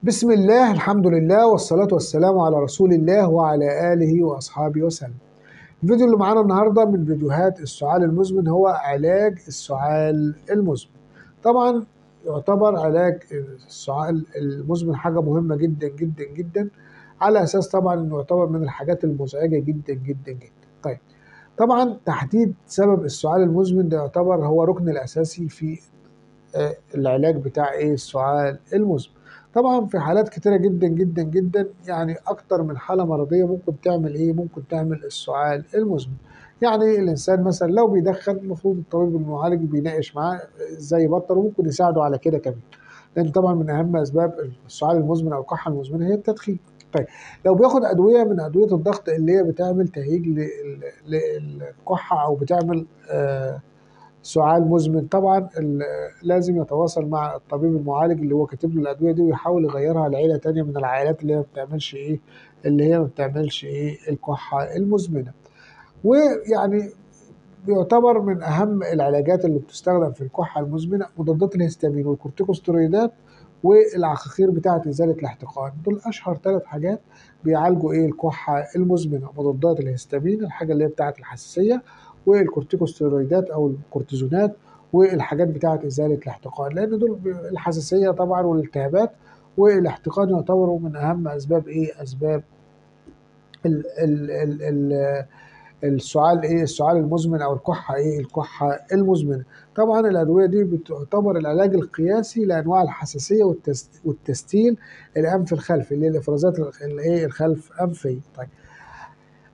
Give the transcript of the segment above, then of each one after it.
بسم الله، الحمد لله، والصلاة والسلام على رسول الله وعلى آله وأصحابه وسلم. الفيديو اللي معانا النهاردة من فيديوهات السعال المزمن هو علاج السعال المزمن. طبعا يعتبر علاج السعال المزمن حاجة مهمة جدا جدا جدا، على أساس طبعا إنه يعتبر من الحاجات المزعجة جدا جدا جدا. طيب، طبعا تحديد سبب السعال المزمن ده يعتبر هو ركن الأساسي في العلاج بتاع السعال المزمن. طبعا في حالات كتيرة جدا جدا جدا، يعني اكتر من حالة مرضية ممكن تعمل ممكن تعمل السعال المزمن. يعني الانسان مثلا لو بيدخن، المفروض الطبيب المعالج بيناقش معاه ازاي يبطل، وممكن يساعده على كده كمان، لان طبعا من اهم اسباب السعال المزمن او الكحة المزمنة هي التدخين. طيب، لو بياخد ادوية من ادوية الضغط اللي هي بتعمل تهيج للكحة او بتعمل سعال مزمن، طبعا لازم يتواصل مع الطبيب المعالج اللي هو كاتب له الادويه دي، ويحاول يغيرها لعيله تانية من العائلات اللي هي ما بتعملش الكحه المزمنه. ويعني بيعتبر من اهم العلاجات اللي بتستخدم في الكحه المزمنه مضادات الهستامين والكورتيكوستيرويدات والعقاقير بتاعه ازاله الاحتقان. دول اشهر 3 حاجات بيعالجوا الكحه المزمنه: مضادات الهستامين، الحاجه اللي هي بتاعه الحساسيه، والكورتيكوستيرويدات او الكورتيزونات، والحاجات بتاعه ازاله الاحتقان. لان دول الحساسيه طبعا والالتهابات والاحتقان يعتبروا من اهم اسباب اسباب ال ال ال ال السعال المزمن او الكحه المزمنه. طبعا الادويه دي بتعتبر العلاج القياسي لانواع الحساسيه والتستيل الانف الخلفي، اللي هي الافرازات الخلف انفيه. طيب،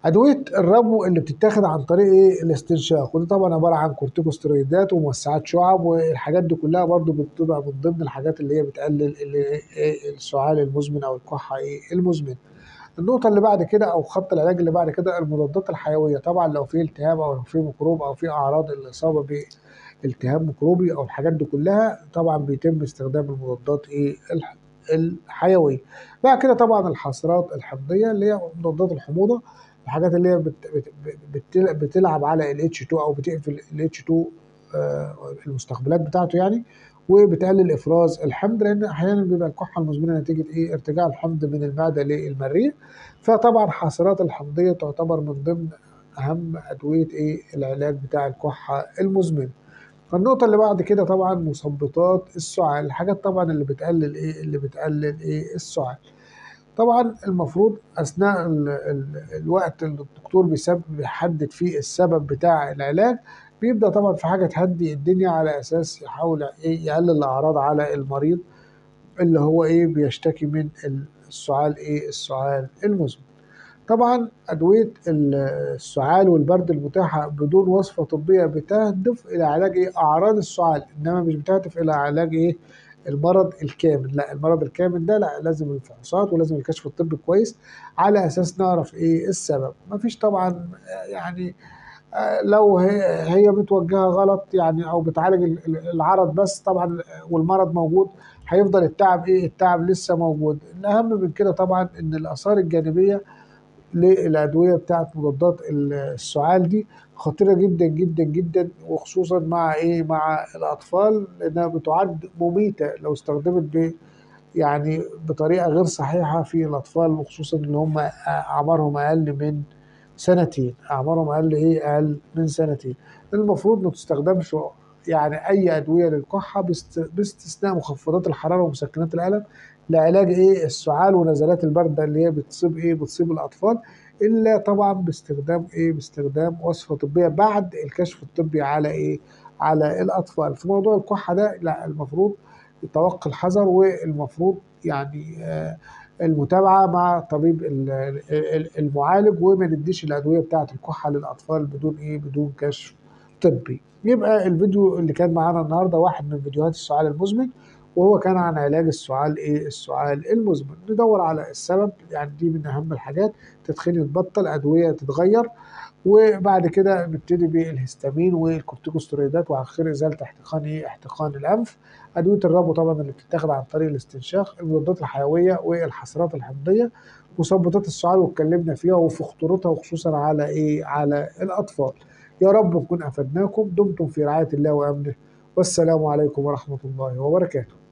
ادويه الربو اللي بتتاخد عن طريق الاستنشاق، ودي طبعا عباره عن كورتيكوستيرويدات وموسعات شعب، والحاجات دي كلها برضو بتبقى من ضمن الحاجات اللي هي بتقلل السعال المزمن او الكحه المزمن. النقطة اللي بعد كده أو خط العلاج اللي بعد كده المضادات الحيوية. طبعا لو في التهاب أو لو في ميكروب أو في أعراض الإصابة بالتهاب ميكروبي أو الحاجات دي كلها، طبعا بيتم استخدام المضادات الحيوية. بعد كده طبعا الحصرات الحمضية اللي هي مضادات الحموضة، الحاجات اللي هي بتلعب على ال H2 أو بتقفل ال H2 المستقبلات بتاعته يعني، وبتقلل افراز الحمض، لان احيانا بيبقى الكحه المزمنه نتيجه ارتجاع الحمض من المعده للمريء. فطبعا حاصرات الحمضيه تعتبر من ضمن اهم ادويه العلاج بتاع الكحه المزمنه. فالنقطة اللي بعد كده طبعا مثبطات السعال، الحاجات طبعا اللي بتقلل السعال. طبعا المفروض اثناء الوقت اللي الدكتور بيحدد فيه السبب بتاع العلاج، بيبدا طبعا في حاجه تهدي الدنيا، على اساس يحاول يقلل الاعراض على المريض اللي هو بيشتكي من السعال المزمن. طبعا ادويه السعال والبرد المتاحه بدون وصفه طبيه بتهدف الى علاج اعراض السعال، انما مش بتهدف الى علاج المرض الكامل. لا، المرض الكامل ده لا، لازم الفحوصات ولازم الكشف الطبي كويس على اساس نعرف السبب. مفيش طبعا يعني لو هي متوجهه غلط يعني، او بتعالج العرض بس طبعا والمرض موجود، هيفضل التعب لسه موجود. الاهم من كده طبعا ان الاثار الجانبيه للأدوية بتاعت مضادات السعال دي خطيرة جدا جدا جدا، وخصوصا مع الأطفال، لأنها بتعد مميتة لو استخدمت يعني بطريقة غير صحيحة في الأطفال، وخصوصا اللي هم أعمارهم أقل من سنتين. المفروض ما تستخدمش يعني أي أدوية للكحة باستثناء مخفضات الحرارة ومسكنات الألم لعلاج السعال ونزلات البرد اللي هي بتصيب الأطفال، إلا طبعا باستخدام وصفة طبية بعد الكشف الطبي على الأطفال. في موضوع الكحة ده لا، المفروض توقي الحذر، والمفروض يعني المتابعة مع الطبيب المعالج، وما نديش الأدوية بتاعة الكحة للأطفال بدون كشف طبي. يبقى الفيديو اللي كان معانا النهاردة واحد من فيديوهات السعال المزمن، وهو كان عن علاج السعال المزمن. ندور على السبب، يعني دي من أهم الحاجات. تدخين يتبطل، أدوية تتغير، وبعد كده نبتدي بالهستامين والكورتيكوستيرويدات وعقاقير ازاله احتقان الانف. ادويه الربو طبعا اللي بتتاخد عن طريق الاستنشاق، المضادات الحيويه والحصرات الحمضيه، مثبطات السعال واتكلمنا فيها وفي خطورتها، وخصوصا على الاطفال. يا رب نكون افدناكم. دمتم في رعايه الله وامنه، والسلام عليكم ورحمه الله وبركاته.